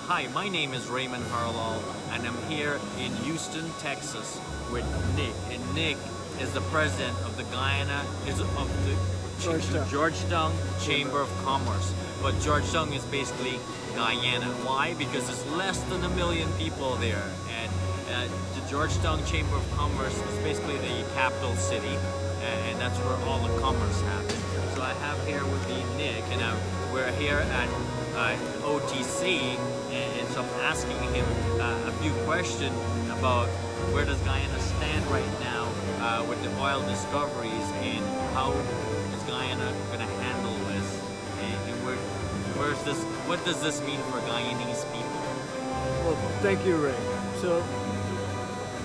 Hi, my name is Raymond Harlal, and I'm here in Houston, Texas with Nick. And Nick is the president of the Georgetown Chamber of Commerce. But Georgetown is basically Guyana. Why? Because there's less than 1 million people there. And the Georgetown Chamber of Commerce is basically the capital city, and that's where all the commerce happens. So I have here with me Nick, and we're here at OTC, and so I'm asking him a few questions about where does Guyana stand right now with the oil discoveries, and how is Guyana going to handle this, and where's this? What does this mean for Guyanese people? Well, thank you, Ray. So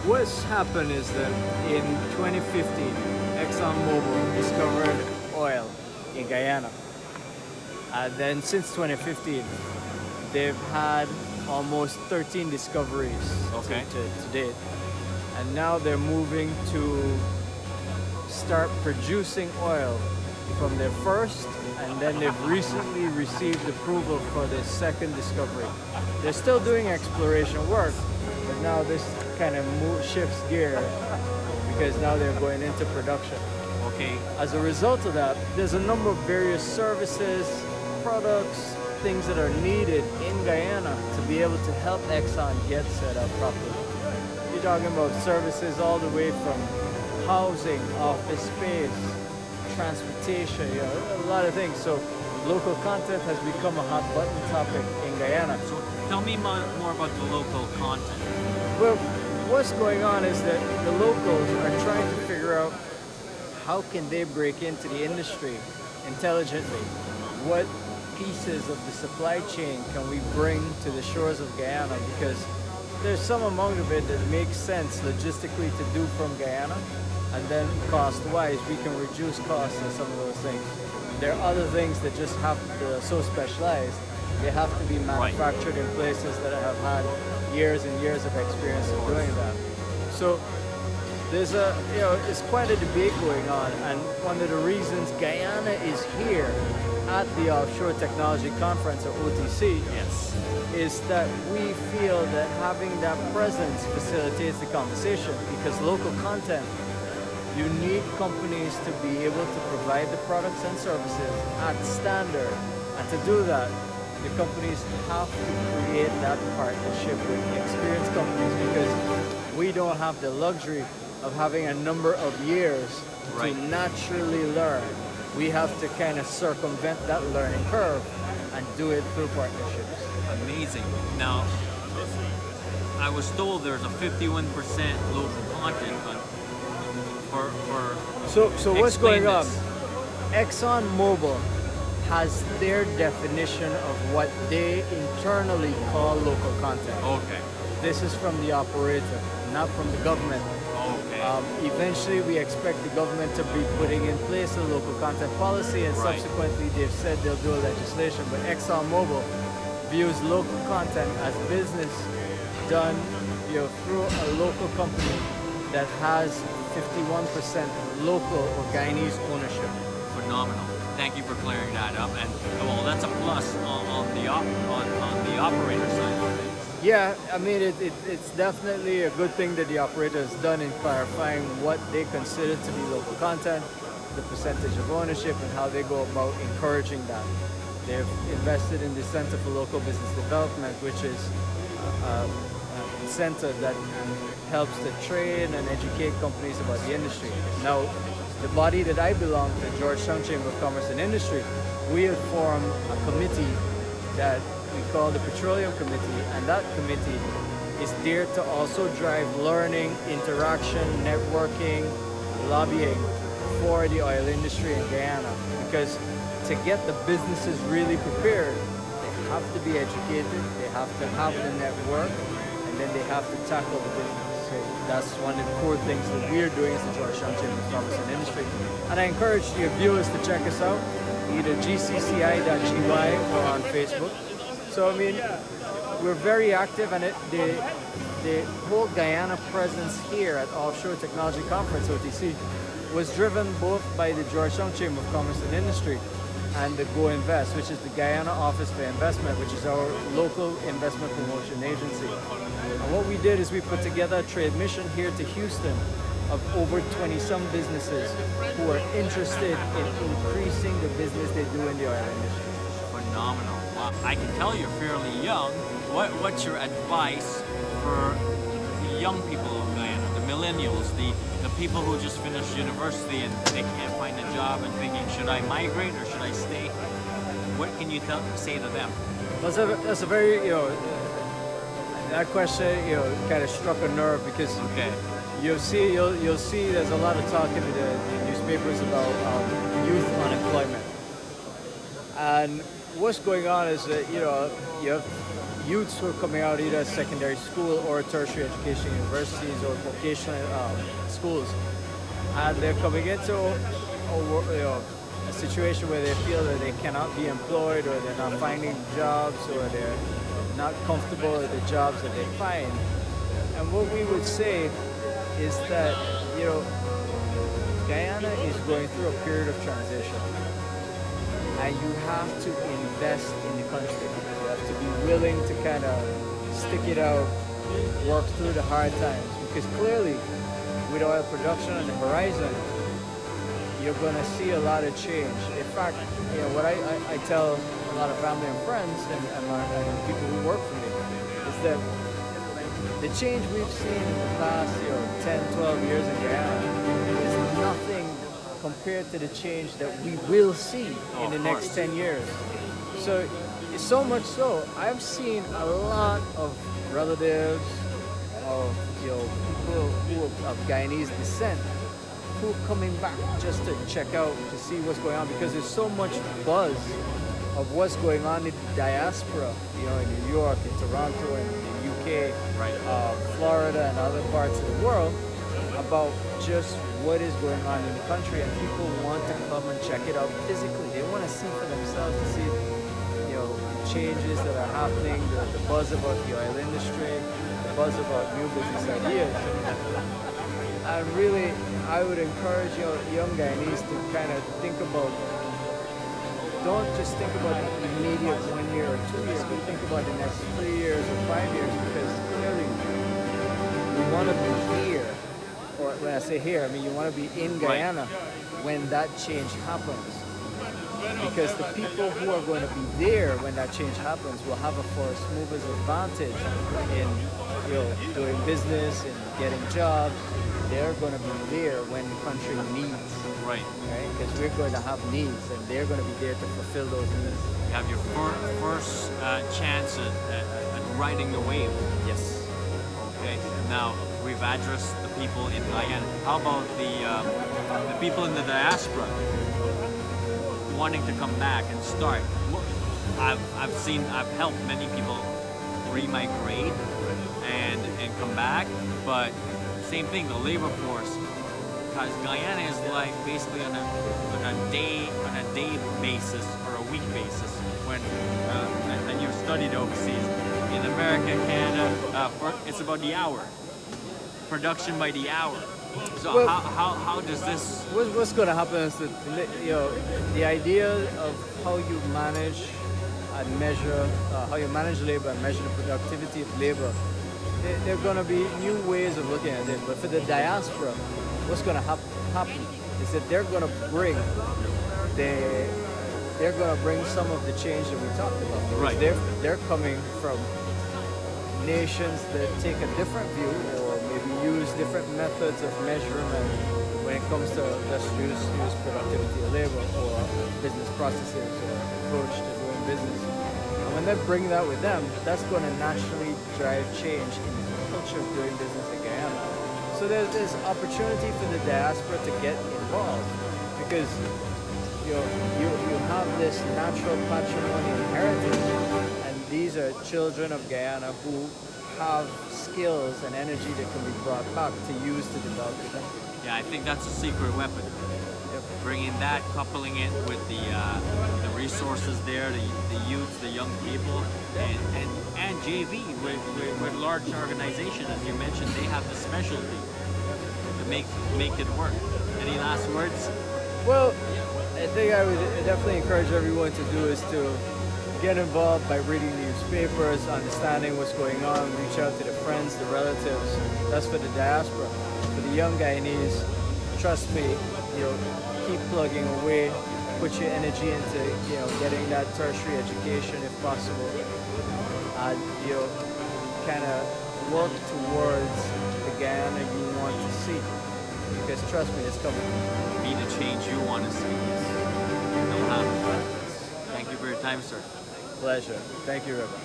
what's happened is that in 2015, ExxonMobil discovered oil in Guyana. Then since 2015, they've had almost 13 discoveries to date. And now they're moving to start producing oil from their first, and then they've recently received approval for their second discovery. They're still doing exploration work, but now this kind of shifts gear because now they're going into production. Okay. As a result of that, there's a number of various services, products, things that are needed in Guyana to be able to help Exxon get set up properly. You're talking about services all the way from housing, office space, transportation, a lot of things. So local content has become a hot button topic in Guyana. So tell me more about the local content. Well, what's going on is that the locals are trying to figure out how can they break into the industry intelligently. What pieces of the supply chain can we bring to the shores of Guyana, because there's some amount of it that makes sense logistically to do from Guyana, and then cost-wise we can reduce costs on some of those things. There are other things that just have to, so specialized, they have to be manufactured in places that have had years and years of experience of doing that. So there's it's quite a debate going on, and one of the reasons Guyana is here at the Offshore Technology Conference, or OTC, is that we feel that having that presence facilitates the conversation, because local content, you need companies to be able to provide the products and services at standard, and to do that, the companies have to create that partnership with experienced companies, because we don't have the luxury of having a number of years to naturally learn. We have to kind of circumvent that learning curve and do it through partnerships. Amazing. Now, I was told there's a 51% local content, but so what's going on? This. ExxonMobil has their definition of what they internally call local content. Okay. This is from the operator, not from the government. Okay. Eventually, we expect the government to be putting in place a local content policy, and subsequently they've said they'll do a legislation. But ExxonMobil views local content as business done through a local company that has 51% local or Guyanese ownership. Phenomenal. Thank you for clearing that up. And well, that's a plus on the operator side of things. Yeah, I mean, it's definitely a good thing that the operator has done in clarifying what they consider to be local content, the percentage of ownership, and how they go about encouraging that. They've invested in the Center for Local Business Development, which is a center that helps to train and educate companies about the industry. Now, the body that I belong to, Georgetown Chamber of Commerce and Industry, we have formed a committee that we call the Petroleum Committee, and that committee is there to also drive learning, interaction, networking, lobbying for the oil industry in Guyana. Because to get the businesses really prepared, they have to be educated, they have to have the network, and then they have to tackle the business. So that's one of the core things that we're doing as the Georgetown Chamber of Commerce and Industry. And I encourage your viewers to check us out, either gcci.gy or on Facebook. So I mean, we're very active, and the whole Guyana presence here at Offshore Technology Conference, OTC, was driven both by the Georgetown Chamber of Commerce and Industry, and the Go Invest, which is the Guyana Office for Investment, which is our local investment promotion agency. And what we did is we put together a trade mission here to Houston of over 20-some businesses who are interested in increasing the business they do in the oil industry. Phenomenal. Well, I can tell you're fairly young. What's your advice for the young people of Guyana, the millennials, the people who just finished university and they can't find a job and thinking, should I migrate or should I stay? What can you say to them? That's a very, that question, kind of struck a nerve because Okay. you'll see there's a lot of talk in the newspapers about youth unemployment. And what's going on is that, you have youths who are coming out either secondary school or tertiary education universities or vocational schools, and they're coming into a situation where they feel that they cannot be employed, or they're not finding jobs, or they're not comfortable with the jobs that they find. And what we would say is that, Guyana is going through a period of transition, and you have to invest in the country. You have to be willing to kind of stick it out, work through the hard times, because clearly with oil production on the horizon, you're going to see a lot of change. In fact, what I tell a lot of family and friends and people who work for me is that the change we've seen in the past 10, 12 years in Guyana is nothing compared to the change that we will see in the next 10 years. So much so, I've seen a lot of relatives of people who of Guyanese descent who are coming back just to check out to see what's going on, because there's so much buzz of what's going on in the diaspora, in New York, in Toronto, in the UK, Right. Florida, and other parts of the world, about just what is going on in the country, and people want to come and check it out physically. They want to see for themselves, to see the changes that are happening, the buzz about the oil industry, the buzz about new business ideas. And really, I would encourage young Guyanese to kind of think about, don't just think about the immediate 1 year or 2 years, but think about the next 3 years or 5 years, because clearly we want to be here. Or when I say here, I mean you want to be in Guyana when that change happens. Because the people who are going to be there when that change happens will have a first mover's advantage in doing business and getting jobs. They're going to be there when the country needs. Right. Because we're going to have needs, and they're going to be there to fulfill those needs. You have your first chance at riding the wave. Yes. Okay. Now we've addressed the people in Guyana. How about the people in the diaspora wanting to come back and start? I've helped many people re-migrate and come back, but same thing, the labor force, because Guyana is like basically on a day basis or a week basis. When and you've studied overseas in America, Canada, it's about the hour, production by the hour. So Well, how does this? What's going to happen is that the idea of how you manage and measure, how you manage labor and measure the productivity of labor, there are going to be new ways of looking at it. But for the diaspora, what's going to happen is that they're going to bring some of the change that we talked about. Because Right. They're coming from nations that take a different view, or maybe use different methods of measurement when it comes to just use productivity of labor or business processes or approach to doing business. And when they bring that with them, that's going to naturally drive change in the culture of doing business in Guyana. So there's opportunity for the diaspora to get involved, because you have this natural patrimony and heritage, and these are children of Guyana who have skills and energy that can be brought back to use to develop the country. Yeah, I think that's a secret weapon. Bringing that, coupling it with the resources there, the youth, the young people, and JV with large organizations, as you mentioned, they have the specialty to make it work. Any last words? Well, I think I would definitely encourage everyone to do is to get involved by reading newspapers, understanding what's going on, reach out to the friends, the relatives. That's for the diaspora. For the young Guyanese, trust me, keep plugging away, put your energy into, getting that tertiary education if possible. And, kind of work towards the Guyana you want to see. Because trust me, it's coming. Be the change you want to see. It'll happen. Thank you for your time, sir. Pleasure. Thank you, River.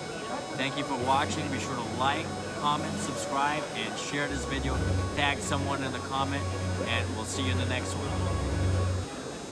Thank you for watching. Be sure to like, comment, subscribe, and share this video. Tag someone in the comment, and we'll see you in the next one.